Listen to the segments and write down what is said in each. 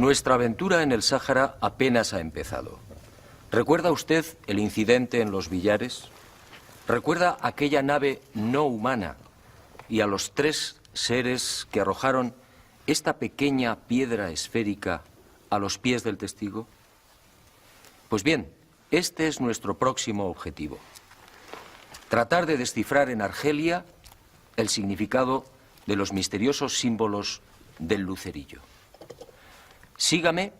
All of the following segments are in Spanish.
Nuestra aventura en el Sáhara apenas ha empezado. ¿Recuerda usted el incidente en los billares? ¿Recuerda aquella nave no humana y a los 3 seres que arrojaron esta pequeña piedra esférica a los pies del testigo? Pues bien, este es nuestro próximo objetivo. Tratar de descifrar en Argelia el significado de los misteriosos símbolos del lucerillo. Sígame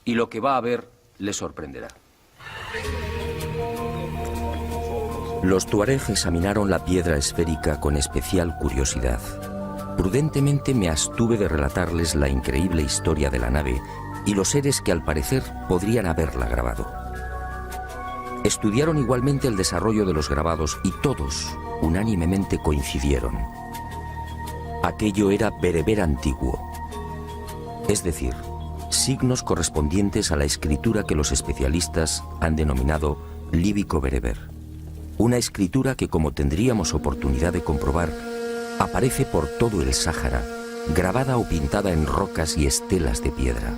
y lo que va a ver le sorprenderá. Los tuareg examinaron la piedra esférica con especial curiosidad. Prudentemente me abstuve de relatarles la increíble historia de la nave y los seres que al parecer podrían haberla grabado. Estudiaron igualmente el desarrollo de los grabados y todos unánimemente coincidieron. Aquello era bereber antiguo, es decir, signos correspondientes a la escritura que los especialistas han denominado líbico-bereber. Una escritura que, como tendríamos oportunidad de comprobar, aparece por todo el Sáhara, grabada o pintada en rocas y estelas de piedra.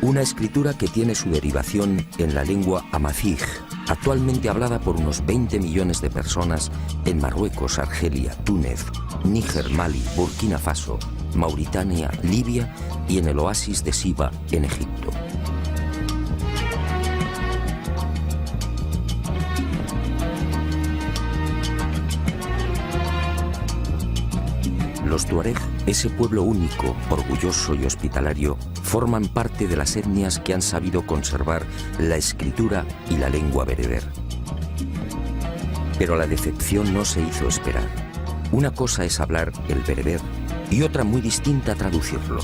Una escritura que tiene su derivación en la lengua amazigh, actualmente hablada por unos 20 millones de personas en Marruecos, Argelia, Túnez, Níger, Mali, Burkina Faso, Mauritania, Libia y en el oasis de Siba, en Egipto. Los tuareg, ese pueblo único, orgulloso y hospitalario, forman parte de las etnias que han sabido conservar la escritura y la lengua bereber. Pero la decepción no se hizo esperar. Una cosa es hablar el bereber y otra muy distinta traducirlo.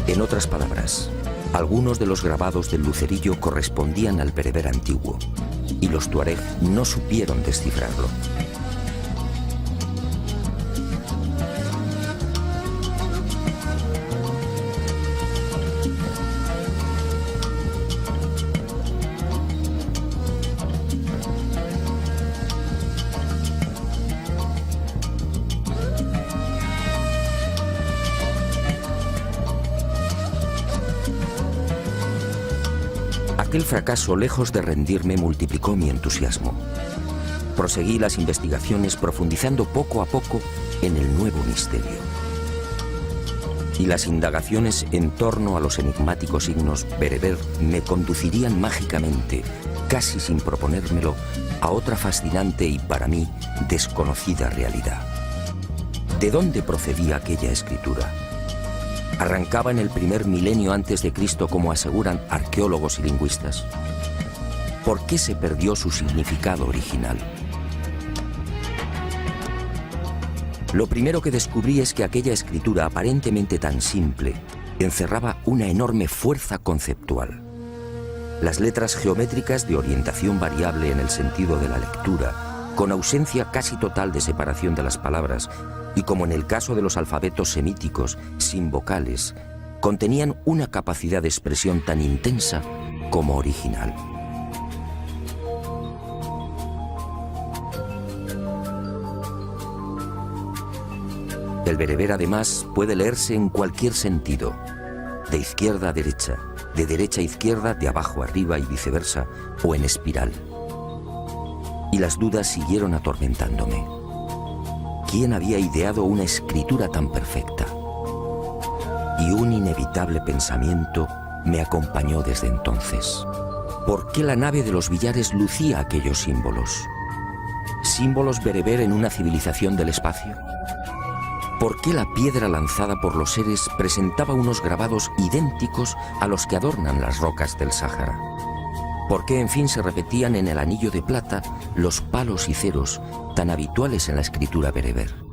En otras palabras, algunos de los grabados del lucerillo correspondían al bereber antiguo y los tuareg no supieron descifrarlo. Aquel fracaso, lejos de rendirme, multiplicó mi entusiasmo. Proseguí las investigaciones profundizando poco a poco en el nuevo misterio. Y las indagaciones en torno a los enigmáticos signos bereber me conducirían mágicamente, casi sin proponérmelo, a otra fascinante y para mí desconocida realidad. ¿De dónde procedía aquella escritura? ¿Arrancaba en el primer milenio antes de Cristo, como aseguran arqueólogos y lingüistas? ¿Por qué se perdió su significado original? Lo primero que descubrí es que aquella escritura, aparentemente tan simple, encerraba una enorme fuerza conceptual. Las letras geométricas de orientación variable en el sentido de la lectura, con ausencia casi total de separación de las palabras, y como en el caso de los alfabetos semíticos, sin vocales, contenían una capacidad de expresión tan intensa como original. El bereber, además, puede leerse en cualquier sentido, de izquierda a derecha, de derecha a izquierda, de abajo a arriba y viceversa, o en espiral. Y las dudas siguieron atormentándome. ¿Quién había ideado una escritura tan perfecta? Y un inevitable pensamiento me acompañó desde entonces. ¿Por qué la nave de los billares lucía aquellos símbolos? ¿Símbolos bereber en una civilización del espacio? ¿Por qué la piedra lanzada por los seres presentaba unos grabados idénticos a los que adornan las rocas del Sáhara? ¿Por qué, en fin, se repetían en el anillo de plata los palos y ceros tan habituales en la escritura bereber?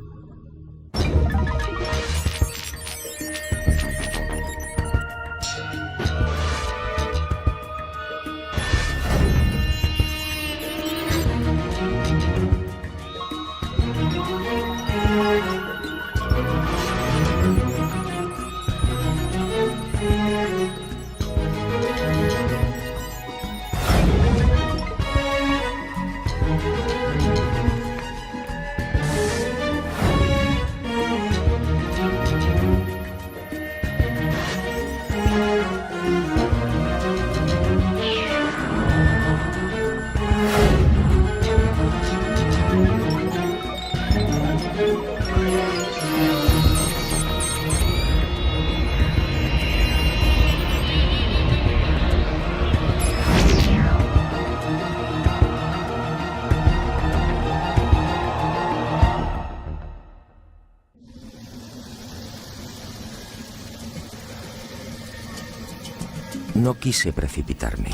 No quise precipitarme.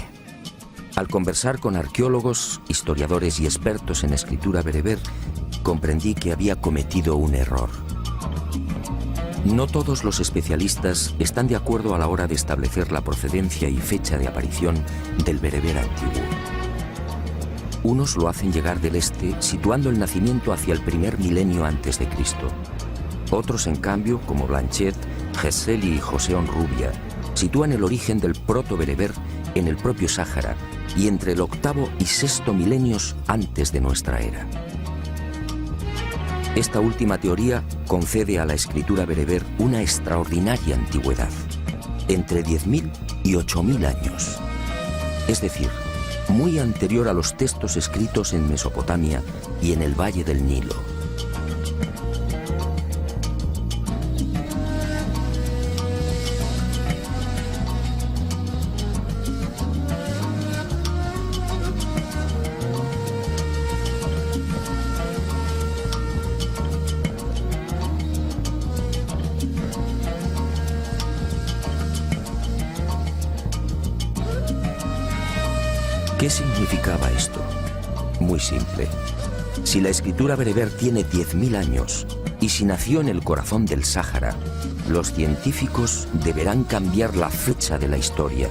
Al conversar con arqueólogos, historiadores y expertos en escritura bereber, comprendí que había cometido un error. No todos los especialistas están de acuerdo a la hora de establecer la procedencia y fecha de aparición del bereber antiguo. Unos lo hacen llegar del este, situando el nacimiento hacia el primer milenio antes de Cristo. Otros, en cambio, como Blanchet, Geseli y José Onrubia, sitúan el origen del proto-bereber en el propio Sáhara y entre el octavo y sexto milenios antes de nuestra era. Esta última teoría concede a la escritura bereber una extraordinaria antigüedad, entre 10.000 y 8.000 años, es decir, muy anterior a los textos escritos en Mesopotamia y en el Valle del Nilo. ¿Qué significaba esto? Muy simple. Si la escritura bereber tiene 10.000 años y si nació en el corazón del Sáhara, los científicos deberán cambiar la fecha de la historia.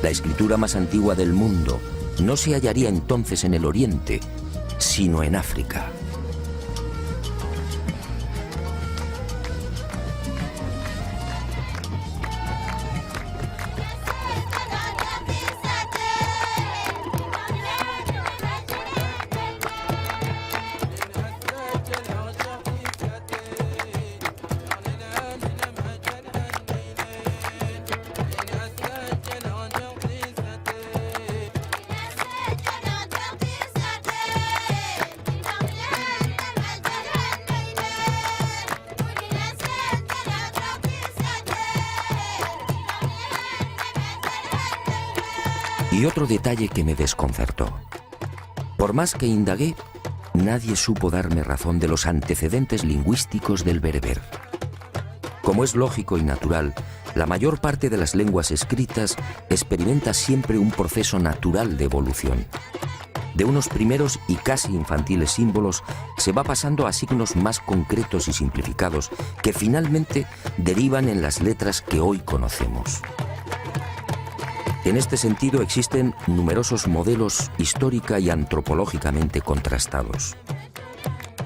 La escritura más antigua del mundo no se hallaría entonces en el Oriente, sino en África. Y otro detalle que me desconcertó. Por más que indagué, nadie supo darme razón de los antecedentes lingüísticos del bereber. Como es lógico y natural, la mayor parte de las lenguas escritas experimenta siempre un proceso natural de evolución. De unos primeros y casi infantiles símbolos se va pasando a signos más concretos y simplificados que finalmente derivan en las letras que hoy conocemos. En este sentido existen numerosos modelos histórica y antropológicamente contrastados.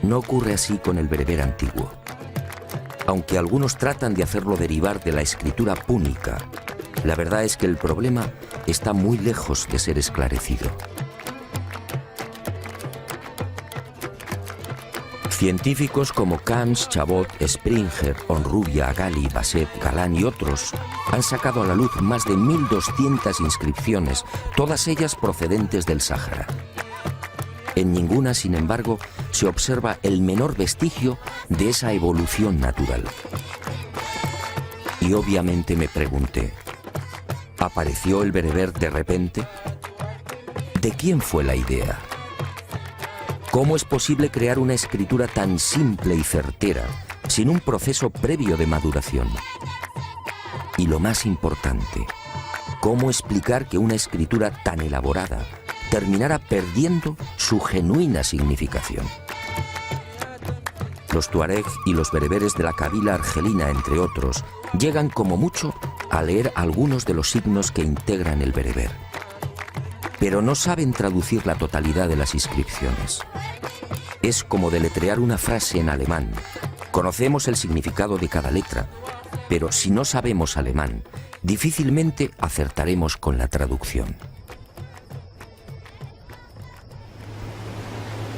No ocurre así con el bereber antiguo. Aunque algunos tratan de hacerlo derivar de la escritura púnica, la verdad es que el problema está muy lejos de ser esclarecido. Científicos como Camps, Chabot, Springer, Onrubia, Gali, Basset, Galán y otros han sacado a la luz más de 1.200 inscripciones, todas ellas procedentes del Sáhara. En ninguna, sin embargo, se observa el menor vestigio de esa evolución natural. Y obviamente me pregunté, ¿apareció el bereber de repente? ¿De quién fue la idea? ¿Cómo es posible crear una escritura tan simple y certera sin un proceso previo de maduración? Y lo más importante, ¿cómo explicar que una escritura tan elaborada terminara perdiendo su genuina significación? Los tuareg y los bereberes de la Kabila argelina, entre otros, llegan como mucho a leer algunos de los signos que integran el bereber, pero no saben traducir la totalidad de las inscripciones. Es como deletrear una frase en alemán. Conocemos el significado de cada letra, pero si no sabemos alemán, difícilmente acertaremos con la traducción.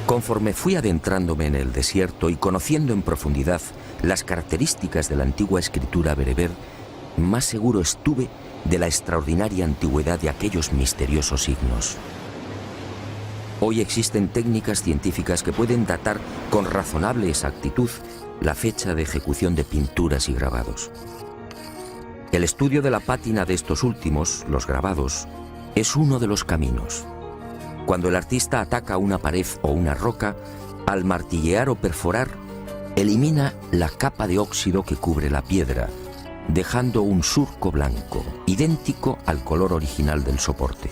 Conforme fui adentrándome en el desierto y conociendo en profundidad las características de la antigua escritura bereber, más seguro estuve de la extraordinaria antigüedad de aquellos misteriosos signos. Hoy existen técnicas científicas que pueden datar con razonable exactitud la fecha de ejecución de pinturas y grabados. El estudio de la pátina de estos últimos, los grabados, es uno de los caminos. Cuando el artista ataca una pared o una roca, al martillear o perforar, elimina la capa de óxido que cubre la piedra, dejando un surco blanco, idéntico al color original del soporte.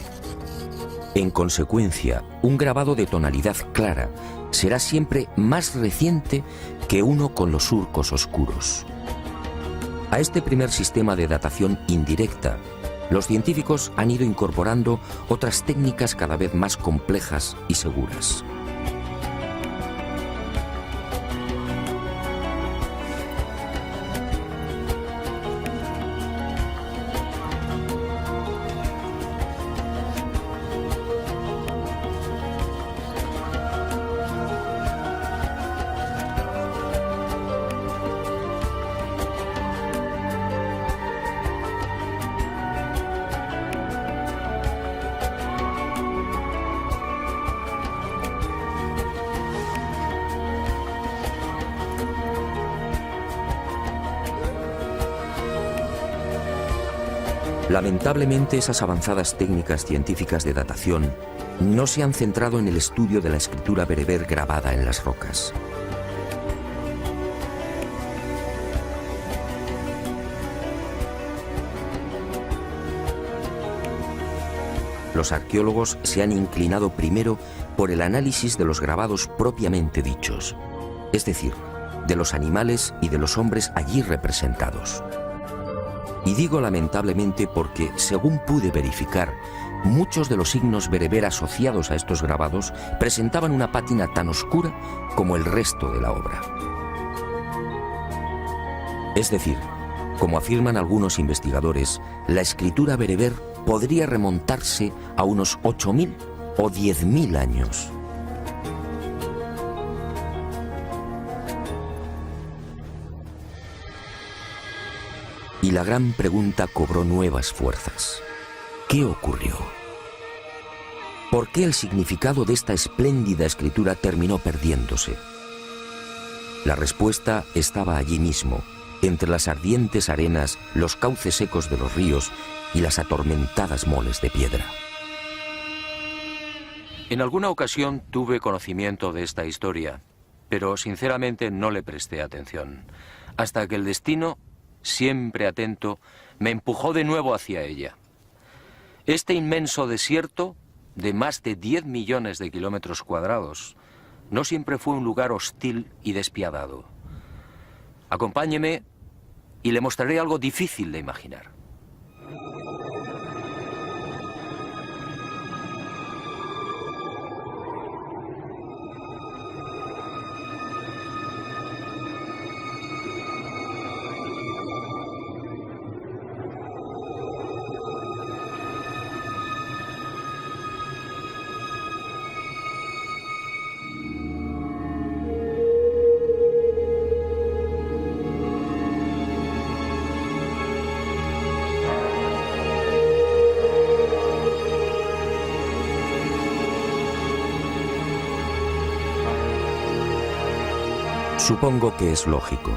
En consecuencia, un grabado de tonalidad clara será siempre más reciente que uno con los surcos oscuros. A este primer sistema de datación indirecta, los científicos han ido incorporando otras técnicas cada vez más complejas y seguras. Lamentablemente, esas avanzadas técnicas científicas de datación no se han centrado en el estudio de la escritura bereber grabada en las rocas. Los arqueólogos se han inclinado primero por el análisis de los grabados propiamente dichos, es decir, de los animales y de los hombres allí representados. Y digo lamentablemente porque, según pude verificar, muchos de los signos bereber asociados a estos grabados presentaban una pátina tan oscura como el resto de la obra. Es decir, como afirman algunos investigadores, la escritura bereber podría remontarse a unos 8.000 o 10.000 años. Y la gran pregunta cobró nuevas fuerzas. ¿Qué ocurrió? ¿Por qué el significado de esta espléndida escritura terminó perdiéndose? La respuesta estaba allí mismo, entre las ardientes arenas, los cauces secos de los ríos y las atormentadas moles de piedra. En alguna ocasión tuve conocimiento de esta historia, pero sinceramente no le presté atención, hasta que el destino, siempre atento, me empujó de nuevo hacia ella. Este inmenso desierto, de más de 10 millones de kilómetros cuadrados, no siempre fue un lugar hostil y despiadado. Acompáñeme y le mostraré algo difícil de imaginar. Supongo que es lógico.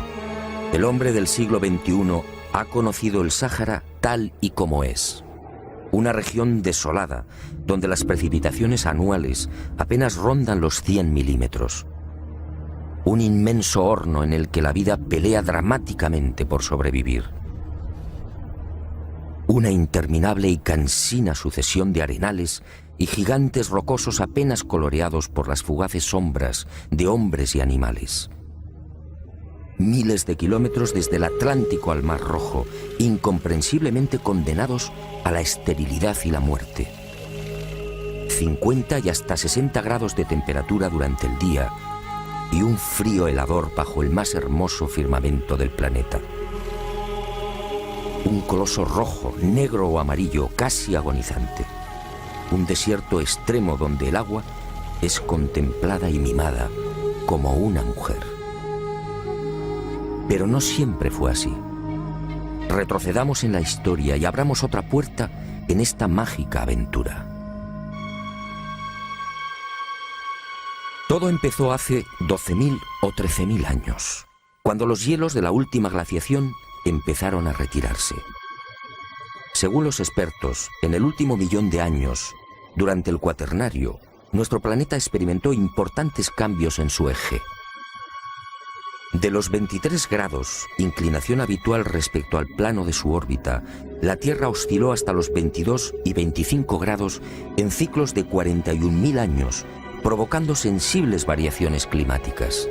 El hombre del siglo XXI ha conocido el Sáhara tal y como es. Una región desolada, donde las precipitaciones anuales apenas rondan los 100 milímetros. Un inmenso horno en el que la vida pelea dramáticamente por sobrevivir. Una interminable y cansina sucesión de arenales y gigantes rocosos apenas coloreados por las fugaces sombras de hombres y animales. Miles de kilómetros desde el Atlántico al Mar Rojo, incomprensiblemente condenados a la esterilidad y la muerte. 50 y hasta 60 grados de temperatura durante el día y un frío helador bajo el más hermoso firmamento del planeta. Un coloso rojo, negro o amarillo, casi agonizante. Un desierto extremo donde el agua es contemplada y mimada como una mujer. Pero no siempre fue así. Retrocedamos en la historia y abramos otra puerta en esta mágica aventura. Todo empezó hace 12.000 o 13.000 años, cuando los hielos de la última glaciación empezaron a retirarse. Según los expertos, en el último millón de años, durante el Cuaternario, nuestro planeta experimentó importantes cambios en su eje. De los 23 grados, inclinación habitual respecto al plano de su órbita, la Tierra osciló hasta los 22 y 25 grados en ciclos de 41.000 años, provocando sensibles variaciones climáticas.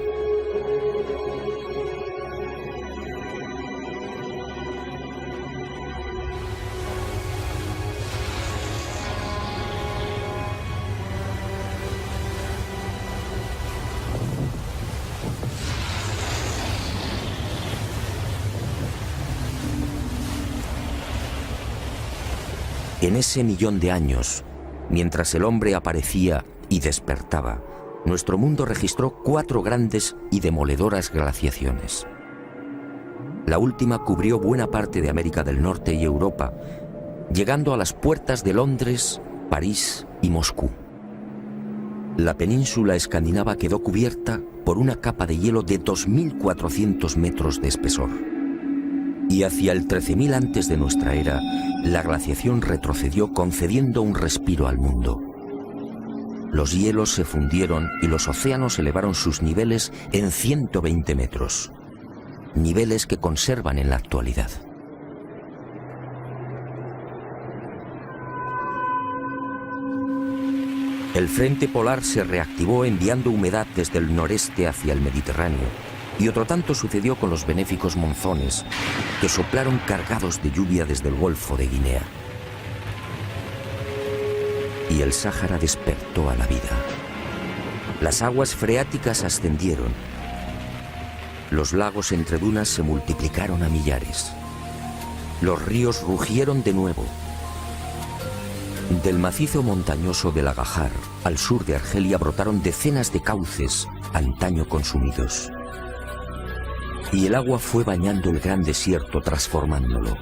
En ese millón de años, mientras el hombre aparecía y despertaba, nuestro mundo registró 4 grandes y demoledoras glaciaciones. La última cubrió buena parte de América del Norte y Europa, llegando a las puertas de Londres, París y Moscú. La península escandinava quedó cubierta por una capa de hielo de 2.400 metros de espesor. Y hacia el 13.000 antes de nuestra era, la glaciación retrocedió concediendo un respiro al mundo. Los hielos se fundieron y los océanos elevaron sus niveles en 120 metros, niveles que conservan en la actualidad. El frente polar se reactivó enviando humedad desde el noreste hacia el Mediterráneo, y otro tanto sucedió con los benéficos monzones, que soplaron cargados de lluvia desde el Golfo de Guinea. Y el Sáhara despertó a la vida. Las aguas freáticas ascendieron. Los lagos entre dunas se multiplicaron a millares. Los ríos rugieron de nuevo. Del macizo montañoso del Agajar al sur de Argelia brotaron decenas de cauces antaño consumidos. Y el agua fue bañando el gran desierto, transformándolo.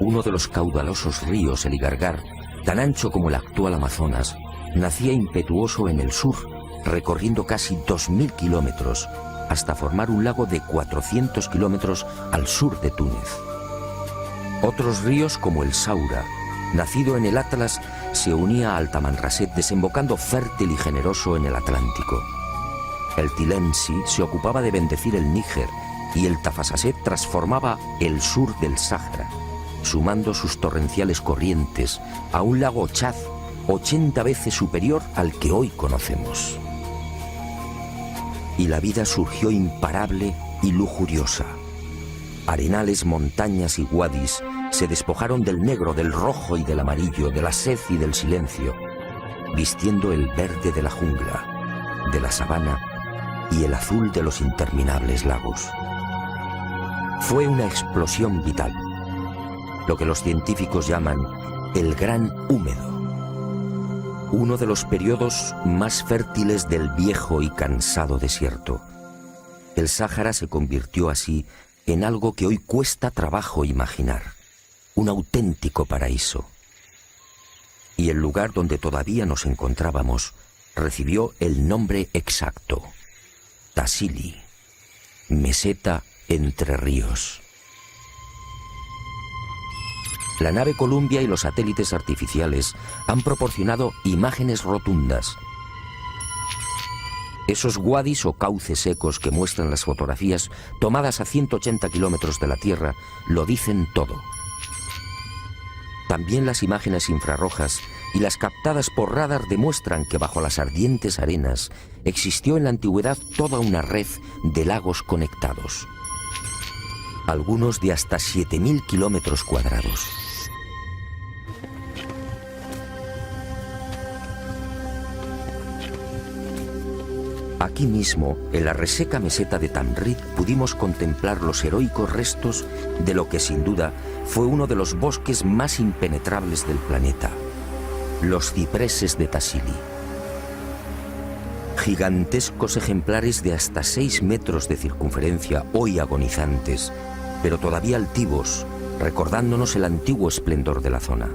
Uno de los caudalosos ríos, el Igargar, tan ancho como el actual Amazonas, nacía impetuoso en el sur, recorriendo casi 2.000 kilómetros, hasta formar un lago de 400 kilómetros al sur de Túnez. Otros ríos, como el Saura, nacido en el Atlas, se unía al Tamanrasset, desembocando fértil y generoso en el Atlántico. El Tilensi se ocupaba de bendecir el Níger, y el Tafasaset transformaba el sur del Sáhara, sumando sus torrenciales corrientes a un lago Chad 80 veces superior al que hoy conocemos. Y la vida surgió imparable y lujuriosa. Arenales, montañas y wadis se despojaron del negro, del rojo y del amarillo, de la sed y del silencio, vistiendo el verde de la jungla, de la sabana y el azul de los interminables lagos. Fue una explosión vital, lo que los científicos llaman el Gran Húmedo, uno de los periodos más fértiles del viejo y cansado desierto. El Sáhara se convirtió así en algo que hoy cuesta trabajo imaginar, un auténtico paraíso. Y el lugar donde todavía nos encontrábamos recibió el nombre exacto: Tassili, meseta entre ríos. la nave Columbia y los satélites artificiales han proporcionado imágenes rotundas. Esos wadis o cauces secos que muestran las fotografías tomadas a 180 kilómetros de la Tierra lo dicen todo. También las imágenes infrarrojas y las captadas por radar demuestran que bajo las ardientes arenas existió en la antigüedad toda una red de lagos conectados, algunos de hasta 7.000 kilómetros cuadrados. Aquí mismo, en la reseca meseta de Tamrit, pudimos contemplar los heroicos restos de lo que sin duda fue uno de los bosques más impenetrables del planeta, los cipreses de Tassili. Gigantescos ejemplares de hasta 6 metros de circunferencia, hoy agonizantes, pero todavía altivos, recordándonos el antiguo esplendor de la zona.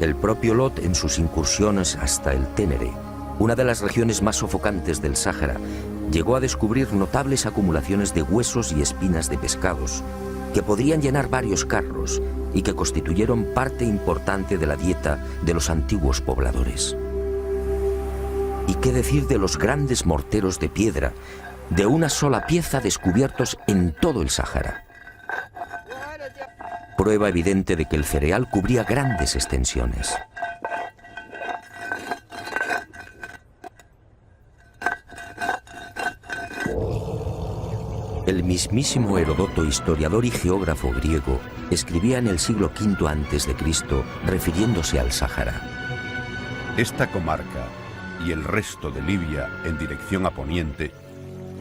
El propio Lot, en sus incursiones hasta el Ténere, una de las regiones más sofocantes del Sáhara, llegó a descubrir notables acumulaciones de huesos y espinas de pescados que podrían llenar varios carros y que constituyeron parte importante de la dieta de los antiguos pobladores. ¿Y qué decir de los grandes morteros de piedra de una sola pieza descubiertos en todo el Sáhara? Prueba evidente de que el cereal cubría grandes extensiones. El mismísimo Heródoto, historiador y geógrafo griego, escribía en el siglo V a.C., refiriéndose al Sáhara: Esta comarca y el resto de Libia en dirección a poniente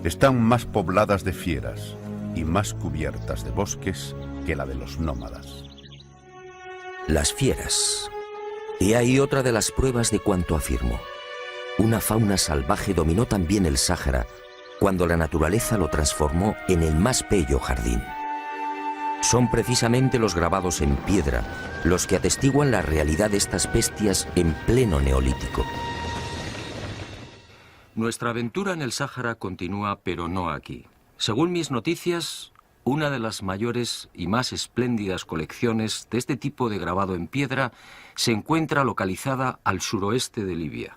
están más pobladas de fieras y más cubiertas de bosques que la de los nómadas. Las fieras. Y ahí otra de las pruebas de cuanto afirmo. Una fauna salvaje dominó también el Sáhara cuando la naturaleza lo transformó en el más bello jardín. Son precisamente los grabados en piedra los que atestiguan la realidad de estas bestias en pleno neolítico. Nuestra aventura en el Sáhara continúa, pero no aquí. Según mis noticias, una de las mayores y más espléndidas colecciones de este tipo de grabado en piedra se encuentra localizada al suroeste de Libia,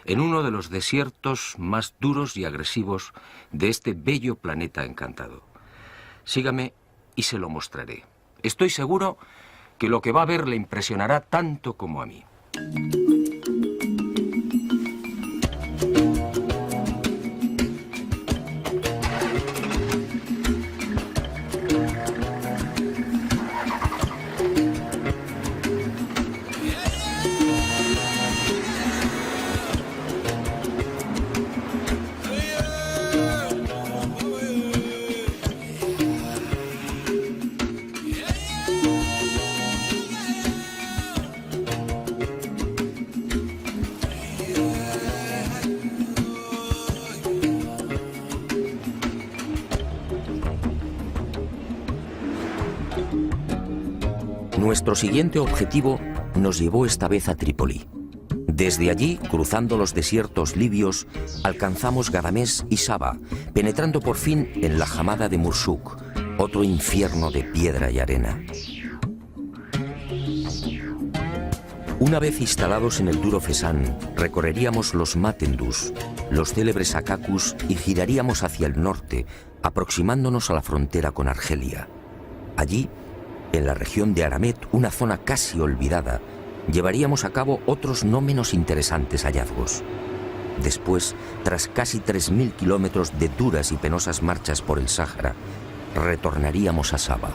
en uno de los desiertos más duros y agresivos de este bello planeta encantado. Sígame y se lo mostraré. Estoy seguro que lo que va a ver le impresionará tanto como a mí. Nuestro siguiente objetivo nos llevó esta vez a Trípoli. Desde allí, cruzando los desiertos libios, alcanzamos Gadamés y Saba, penetrando por fin en la Hamada de Mursuk, otro infierno de piedra y arena. Una vez instalados en el duro Fesán, recorreríamos los Matendus, los célebres Akakus, y giraríamos hacia el norte, aproximándonos a la frontera con Argelia. Allí, en la región de Aramet, una zona casi olvidada, llevaríamos a cabo otros no menos interesantes hallazgos. Después, tras casi 3.000 kilómetros de duras y penosas marchas por el Sáhara, retornaríamos a Saba.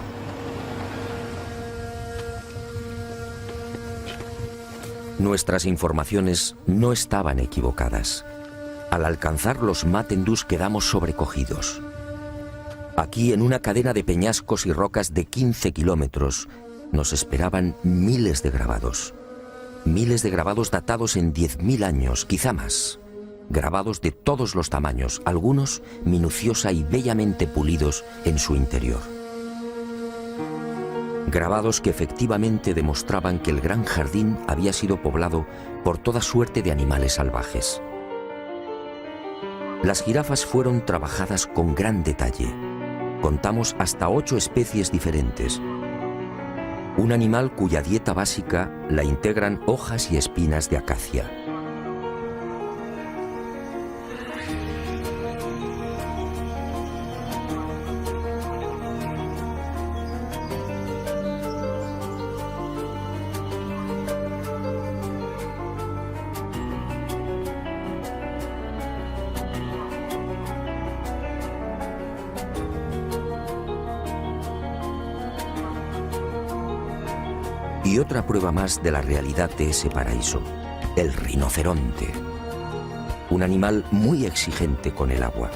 Nuestras informaciones no estaban equivocadas. Al alcanzar los Matendus quedamos sobrecogidos. Aquí, en una cadena de peñascos y rocas de 15 kilómetros, nos esperaban miles de grabados. Miles de grabados datados en 10.000 años, quizá más. Grabados de todos los tamaños, algunos minuciosa y bellamente pulidos en su interior. Grabados que efectivamente demostraban que el gran jardín había sido poblado por toda suerte de animales salvajes. Las jirafas fueron trabajadas con gran detalle. Contamos hasta 8 especies diferentes. un animal cuya dieta básica la integran hojas y espinas de acacia. Y otra prueba más de la realidad de ese paraíso, el rinoceronte, un animal muy exigente con el agua.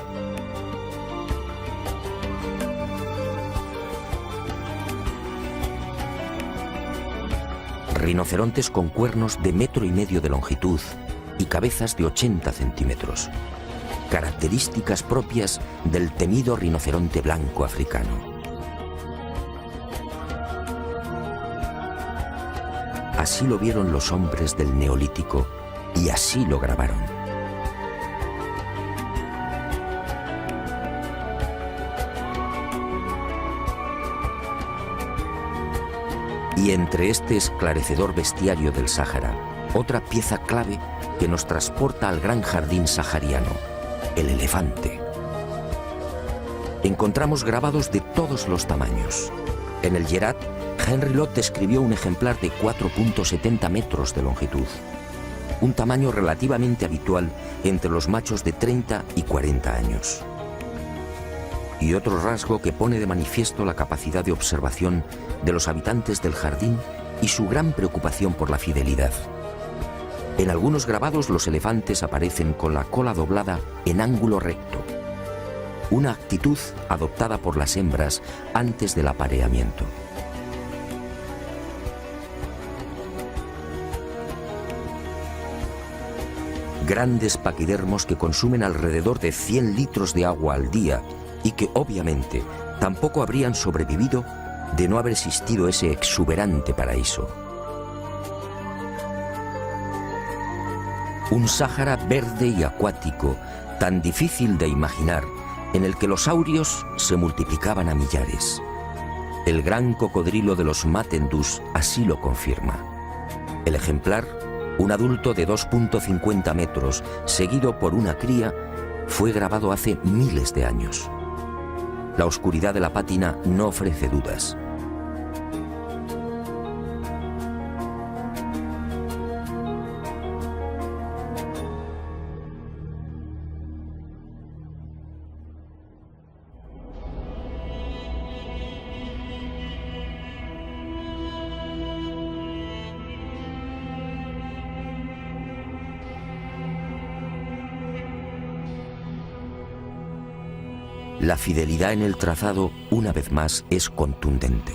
Rinocerontes con cuernos de 1,5 metros de longitud y cabezas de 80 centímetros, características propias del temido rinoceronte blanco africano. Así lo vieron los hombres del Neolítico y así lo grabaron. Y entre este esclarecedor bestiario del Sáhara, otra pieza clave que nos transporta al gran jardín sahariano, el elefante. Encontramos grabados de todos los tamaños. En el Yerat, Henry Lott describió un ejemplar de 4,70 metros de longitud, un tamaño relativamente habitual entre los machos de 30 y 40 años. Y otro rasgo que pone de manifiesto la capacidad de observación de los habitantes del jardín y su gran preocupación por la fidelidad. En algunos grabados los elefantes aparecen con la cola doblada en ángulo recto, una actitud adoptada por las hembras antes del apareamiento. Grandes paquidermos que consumen alrededor de 100 litros de agua al día y que obviamente tampoco habrían sobrevivido de no haber existido ese exuberante paraíso. Un Sáhara verde y acuático, tan difícil de imaginar, en el que los saurios se multiplicaban a millares. El gran cocodrilo de los Matendus así lo confirma. El ejemplar, un adulto de 2,50 metros, seguido por una cría, fue grabado hace miles de años. La oscuridad de la pátina no ofrece dudas. La fidelidad en el trazado, una vez más, es contundente.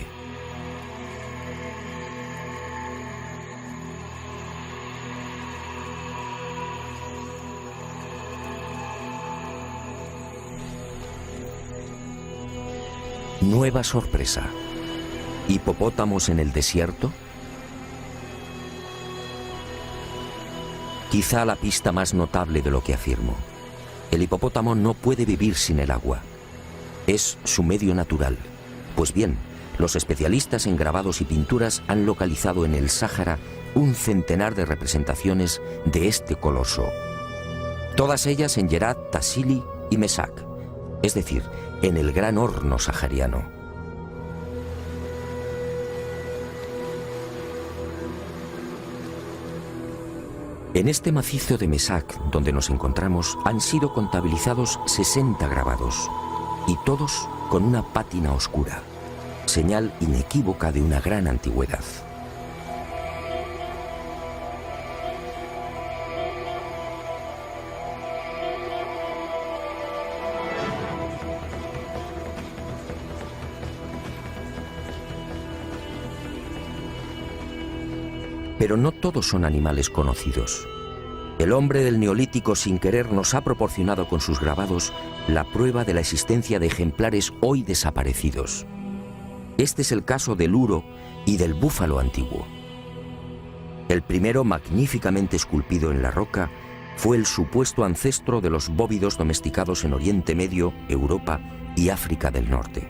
Nueva sorpresa. ¿Hipopótamos en el desierto? Quizá la pista más notable de lo que afirmo. El hipopótamo no puede vivir sin el agua. Es su medio natural. Pues bien, los especialistas en grabados y pinturas han localizado en el Sáhara un centenar de representaciones de este coloso. Todas ellas en Yerat, Tassili y Mesac, es decir, en el gran horno sahariano. En este macizo de Mesac, donde nos encontramos, han sido contabilizados 60 grabados, y todos con una pátina oscura, señal inequívoca de una gran antigüedad. Pero no todos son animales conocidos. El hombre del Neolítico, sin querer, nos ha proporcionado con sus grabados la prueba de la existencia de ejemplares hoy desaparecidos. Este es el caso del uro y del búfalo antiguo. El primero, magníficamente esculpido en la roca, fue el supuesto ancestro de los bóvidos domesticados en Oriente Medio, Europa y África del Norte.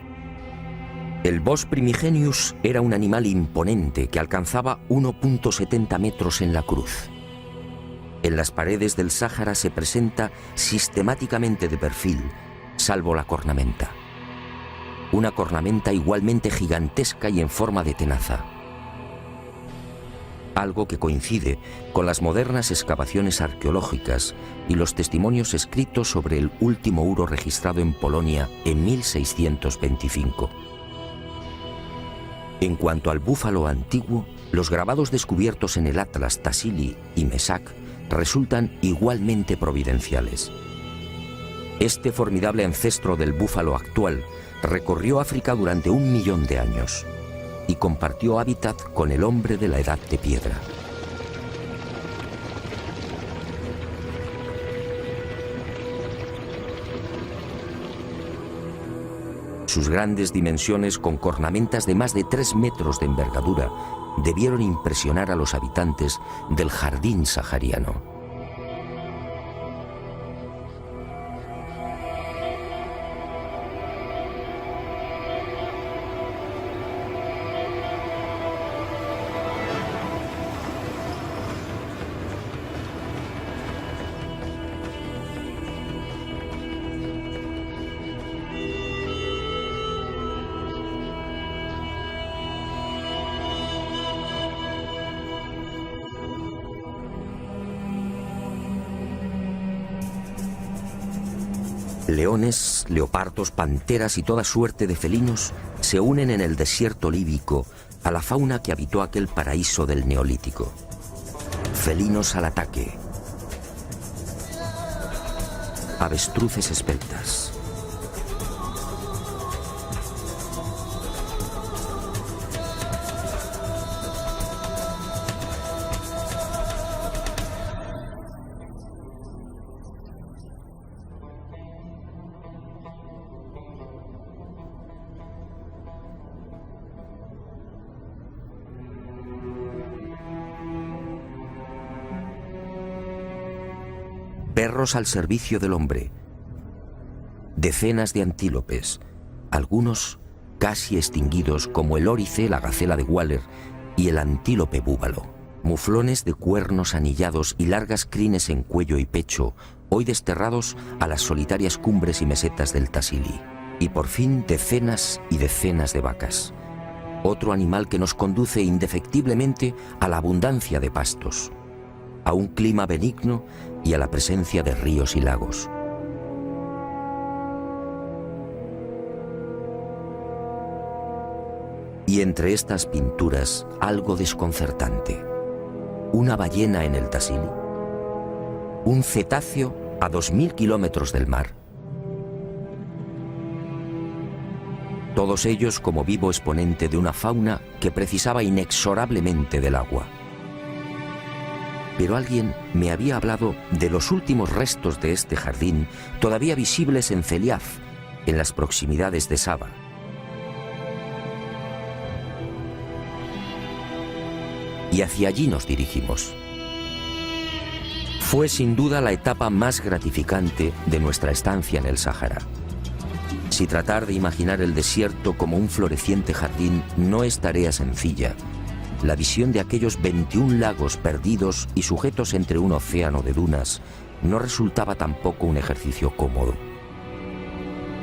El Bos primigenius era un animal imponente que alcanzaba 1,70 metros en la cruz. En las paredes del Sáhara se presenta sistemáticamente de perfil, salvo la cornamenta. Una cornamenta igualmente gigantesca y en forma de tenaza. Algo que coincide con las modernas excavaciones arqueológicas y los testimonios escritos sobre el último uro registrado en Polonia en 1625. En cuanto al búfalo antiguo, los grabados descubiertos en el Atlas Tassili y Mesak resultan igualmente providenciales. Este formidable ancestro del búfalo actual recorrió África durante 1 millón de años y compartió hábitat con el hombre de la Edad de Piedra. Sus grandes dimensiones, con cornamentas de más de 3 metros de envergadura, debieron impresionar a los habitantes del jardín sahariano. Leones, leopardos, panteras y toda suerte de felinos se unen en el desierto líbico a la fauna que habitó aquel paraíso del Neolítico. Felinos al ataque. Avestruces esbeltas. Perros al servicio del hombre. Decenas de antílopes, algunos casi extinguidos como el órice, la gacela de Waller y el antílope búbalo. Muflones de cuernos anillados y largas crines en cuello y pecho, hoy desterrados a las solitarias cumbres y mesetas del Tassili. Y por fin decenas y decenas de vacas. Otro animal que nos conduce indefectiblemente a la abundancia de pastos, a un clima benigno y a la presencia de ríos y lagos. Y entre estas pinturas, algo desconcertante. Una ballena en el Tassili, un cetáceo a 2000 kilómetros del mar. Todos ellos como vivo exponente de una fauna que precisaba inexorablemente del agua. Pero alguien me había hablado de los últimos restos de este jardín, todavía visibles en Celiaf, en las proximidades de Saba. Y hacia allí nos dirigimos. Fue sin duda la etapa más gratificante de nuestra estancia en el Sáhara. Si tratar de imaginar el desierto como un floreciente jardín no es tarea sencilla, la visión de aquellos 21 lagos perdidos y sujetos entre un océano de dunas no resultaba tampoco un ejercicio cómodo.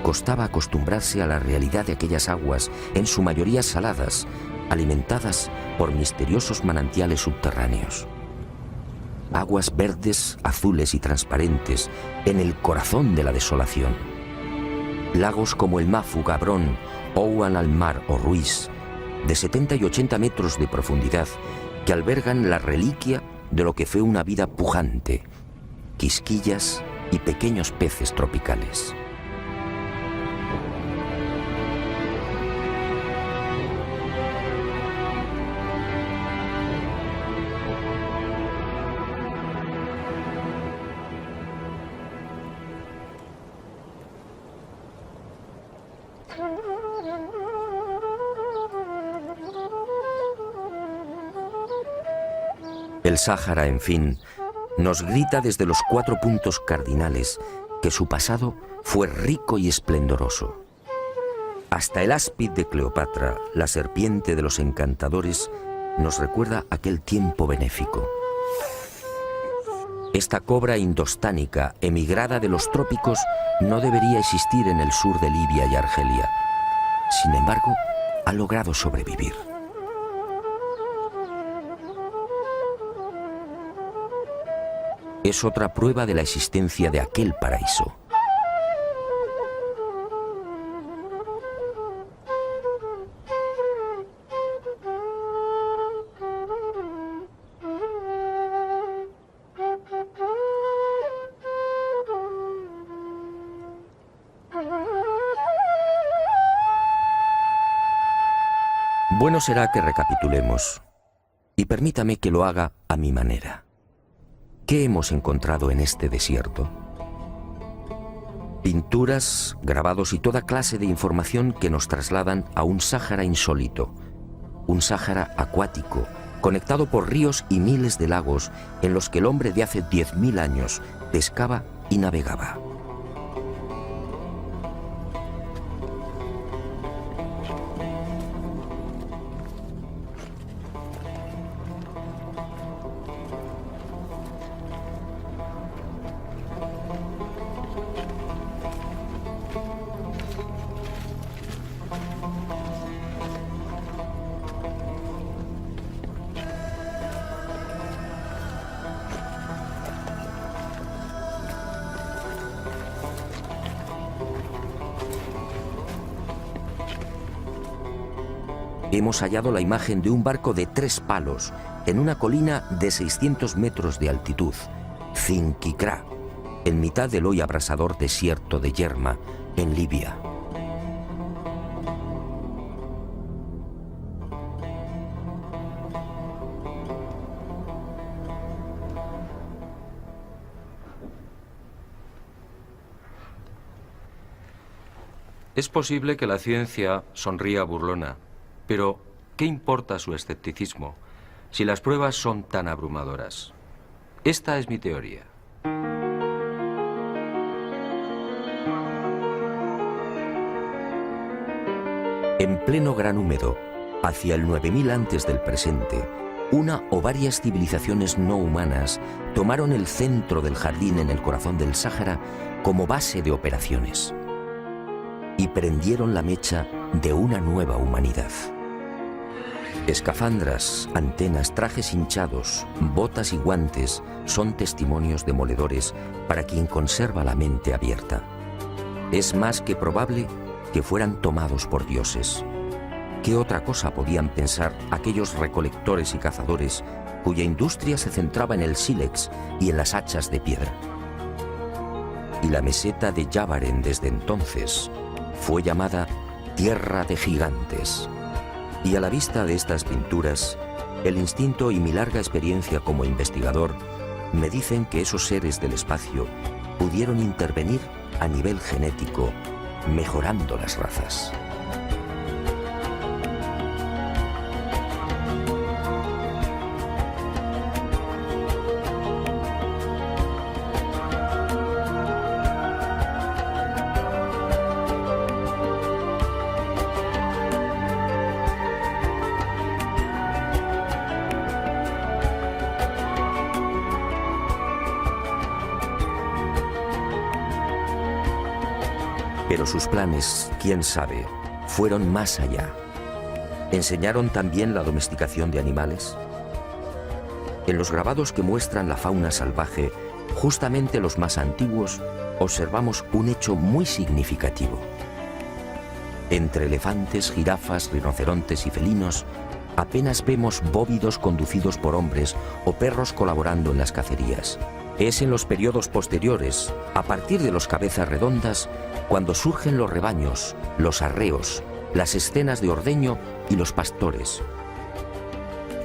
Costaba acostumbrarse a la realidad de aquellas aguas, en su mayoría saladas, alimentadas por misteriosos manantiales subterráneos. Aguas verdes, azules y transparentes en el corazón de la desolación. Lagos como el Mafu, Gabrón, Ouan al-Mar o Ruiz, de 70 y 80 metros de profundidad, que albergan la reliquia de lo que fue una vida pujante, quisquillas y pequeños peces tropicales. El Sáhara, en fin, nos grita desde los 4 puntos cardinales que su pasado fue rico y esplendoroso. Hasta el áspid de Cleopatra, la serpiente de los encantadores, nos recuerda aquel tiempo benéfico. Esta cobra indostánica, emigrada de los trópicos, no debería existir en el sur de Libia y Argelia. Sin embargo, ha logrado sobrevivir. Es otra prueba de la existencia de aquel paraíso. Bueno será que recapitulemos, y permítame que lo haga a mi manera. ¿Qué hemos encontrado en este desierto? Pinturas, grabados y toda clase de información que nos trasladan a un Sáhara insólito, un Sáhara acuático, conectado por ríos y miles de lagos en los que el hombre de hace 10.000 años pescaba y navegaba. Hemos hallado la imagen de un barco de 3 palos en una colina de 600 metros de altitud, Zinquicrá, en mitad del hoy abrasador desierto de Yerma, en Libia. Es posible que la ciencia sonría burlona, pero ¿qué importa su escepticismo si las pruebas son tan abrumadoras? Esta es mi teoría. En pleno Gran Húmedo, hacia el 9000 antes del presente, una o varias civilizaciones no humanas tomaron el centro del jardín en el corazón del Sáhara como base de operaciones y prendieron la mecha de una nueva humanidad. Escafandras, antenas, trajes hinchados, botas y guantes son testimonios demoledores para quien conserva la mente abierta. Es más que probable que fueran tomados por dioses. ¿Qué otra cosa podían pensar aquellos recolectores y cazadores cuya industria se centraba en el sílex y en las hachas de piedra? Y la meseta de Yavaren desde entonces fue llamada Tierra de Gigantes. Y a la vista de estas pinturas, el instinto y mi larga experiencia como investigador me dicen que esos seres del espacio pudieron intervenir a nivel genético, mejorando las razas. Pero sus planes, quién sabe, fueron más allá. ¿Enseñaron también la domesticación de animales? En los grabados que muestran la fauna salvaje, justamente los más antiguos, observamos un hecho muy significativo. Entre elefantes, jirafas, rinocerontes y felinos, apenas vemos bóvidos conducidos por hombres o perros colaborando en las cacerías. Es en los periodos posteriores, a partir de los cabezas redondas, cuando surgen los rebaños, los arreos, las escenas de ordeño y los pastores.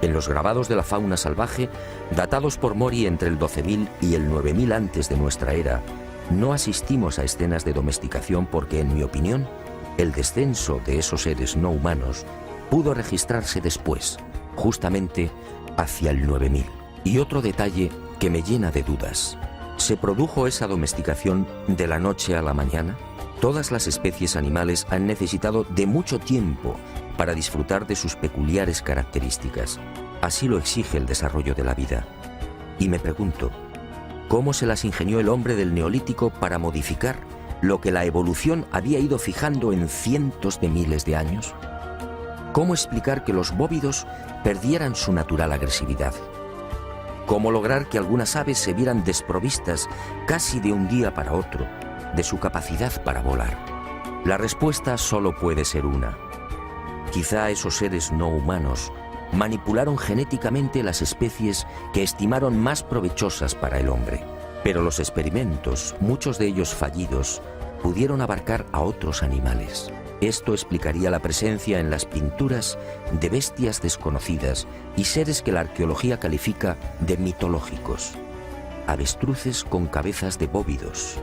En los grabados de la fauna salvaje, datados por Mori entre el 12.000 y el 9.000 antes de nuestra era, no asistimos a escenas de domesticación porque, en mi opinión, el descenso de esos seres no humanos pudo registrarse después, justamente hacia el 9000. Y otro detalle que me llena de dudas: ¿se produjo esa domesticación de la noche a la mañana? Todas las especies animales han necesitado de mucho tiempo para disfrutar de sus peculiares características. Así lo exige el desarrollo de la vida. Y me pregunto, ¿cómo se las ingenió el hombre del Neolítico para modificar lo que la evolución había ido fijando en cientos de miles de años? ¿Cómo explicar que los bóvidos perdieran su natural agresividad? ¿Cómo lograr que algunas aves se vieran desprovistas casi de un día para otro de su capacidad para volar? La respuesta solo puede ser una. Quizá esos seres no humanos manipularon genéticamente las especies que estimaron más provechosas para el hombre. Pero los experimentos, muchos de ellos fallidos, pudieron abarcar a otros animales. Esto explicaría la presencia en las pinturas de bestias desconocidas y seres que la arqueología califica de mitológicos. Avestruces con cabezas de bóvidos,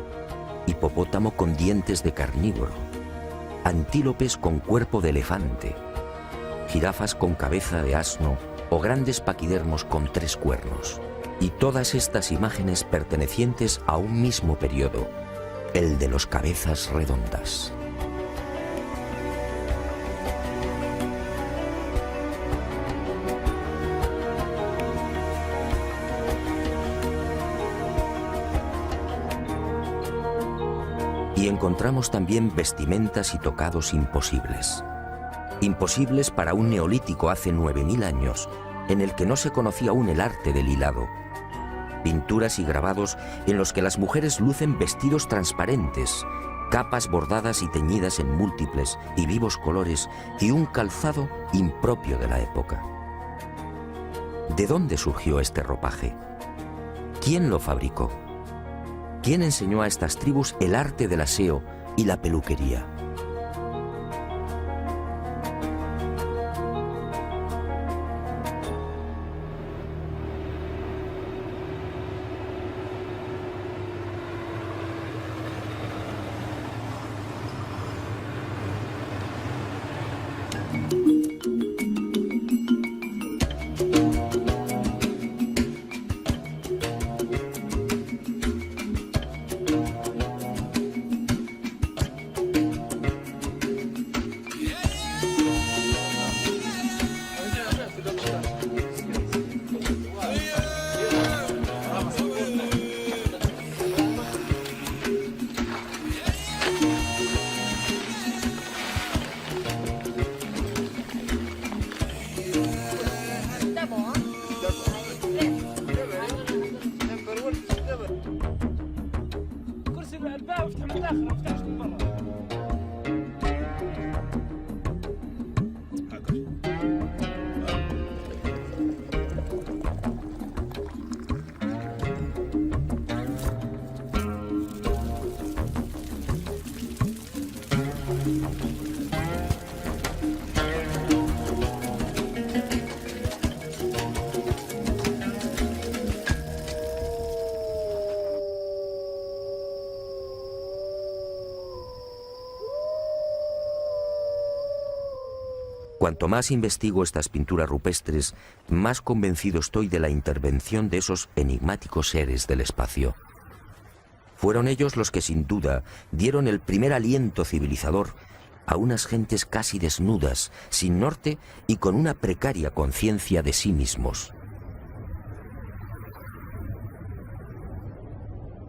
hipopótamo con dientes de carnívoro, antílopes con cuerpo de elefante, jirafas con cabeza de asno o grandes paquidermos con 3 cuernos. Y todas estas imágenes pertenecientes a un mismo periodo, el de los cabezas redondas. Y encontramos también vestimentas y tocados imposibles. Imposibles para un neolítico hace 9000 años, en el que no se conocía aún el arte del hilado. Pinturas y grabados en los que las mujeres lucen vestidos transparentes, capas bordadas y teñidas en múltiples y vivos colores y un calzado impropio de la época. ¿De dónde surgió este ropaje? ¿Quién lo fabricó? ¿Quién enseñó a estas tribus el arte del aseo y la peluquería? Cuanto más investigo estas pinturas rupestres, más convencido estoy de la intervención de esos enigmáticos seres del espacio. Fueron ellos los que sin duda dieron el primer aliento civilizador a unas gentes casi desnudas, sin norte y con una precaria conciencia de sí mismos.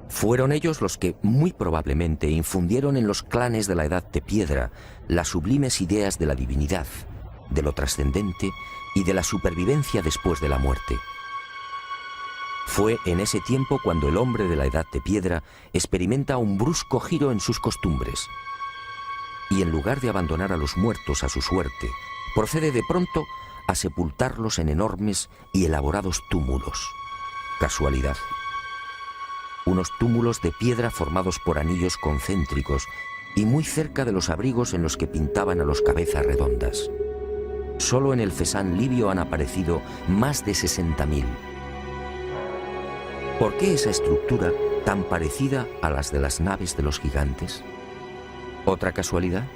Fueron ellos los que, muy probablemente, infundieron en los clanes de la Edad de Piedra las sublimes ideas de la divinidad, de lo trascendente y de la supervivencia después de la muerte. Fue en ese tiempo cuando el hombre de la Edad de Piedra experimenta un brusco giro en sus costumbres y en lugar de abandonar a los muertos a su suerte, procede de pronto a sepultarlos en enormes y elaborados túmulos. ¿Casualidad? Unos túmulos de piedra formados por anillos concéntricos y muy cerca de los abrigos en los que pintaban a los cabezas redondas. Solo en el Fesán libio han aparecido más de 60.000. ¿Por qué esa estructura tan parecida a las de las naves de los gigantes? ¿Otra casualidad?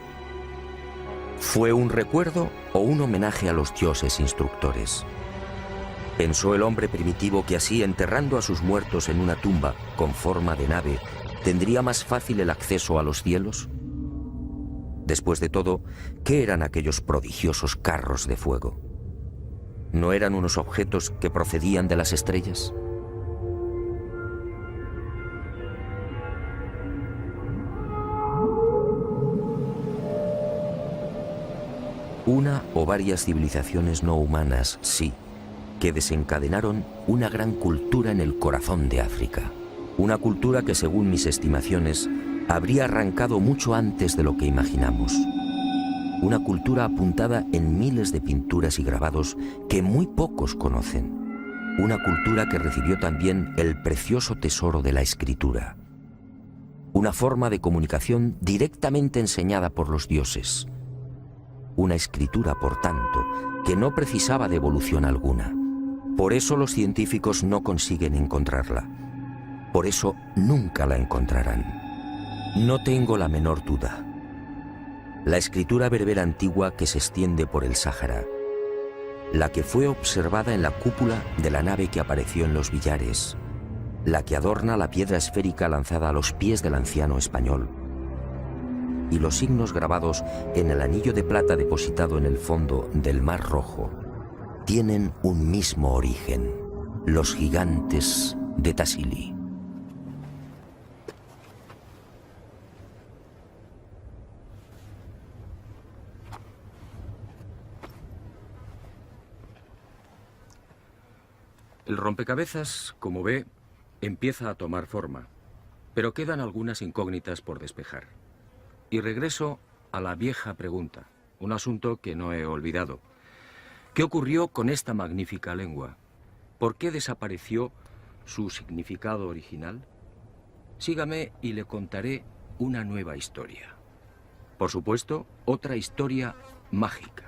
¿Fue un recuerdo o un homenaje a los dioses instructores? ¿Pensó el hombre primitivo que así, enterrando a sus muertos en una tumba con forma de nave, tendría más fácil el acceso a los cielos? Después de todo, ¿qué eran aquellos prodigiosos carros de fuego? ¿No eran unos objetos que procedían de las estrellas? Una o varias civilizaciones no humanas, sí, que desencadenaron una gran cultura en el corazón de África. Una cultura que, según mis estimaciones, habría arrancado mucho antes de lo que imaginamos. Una cultura apuntada en miles de pinturas y grabados que muy pocos conocen. Una cultura que recibió también el precioso tesoro de la escritura. Una forma de comunicación directamente enseñada por los dioses. Una escritura, por tanto, que no precisaba de evolución alguna. Por eso los científicos no consiguen encontrarla. Por eso nunca la encontrarán. No tengo la menor duda. La escritura berbera antigua que se extiende por el Sáhara, la que fue observada en la cúpula de la nave que apareció en los billares, la que adorna la piedra esférica lanzada a los pies del anciano español, y los signos grabados en el anillo de plata depositado en el fondo del Mar Rojo, tienen un mismo origen: los gigantes de Tassili. El rompecabezas, como ve, empieza a tomar forma, pero quedan algunas incógnitas por despejar. Y regreso a la vieja pregunta, un asunto que no he olvidado. ¿Qué ocurrió con esta magnífica lengua? ¿Por qué desapareció su significado original? Sígame y le contaré una nueva historia. Por supuesto, otra historia mágica.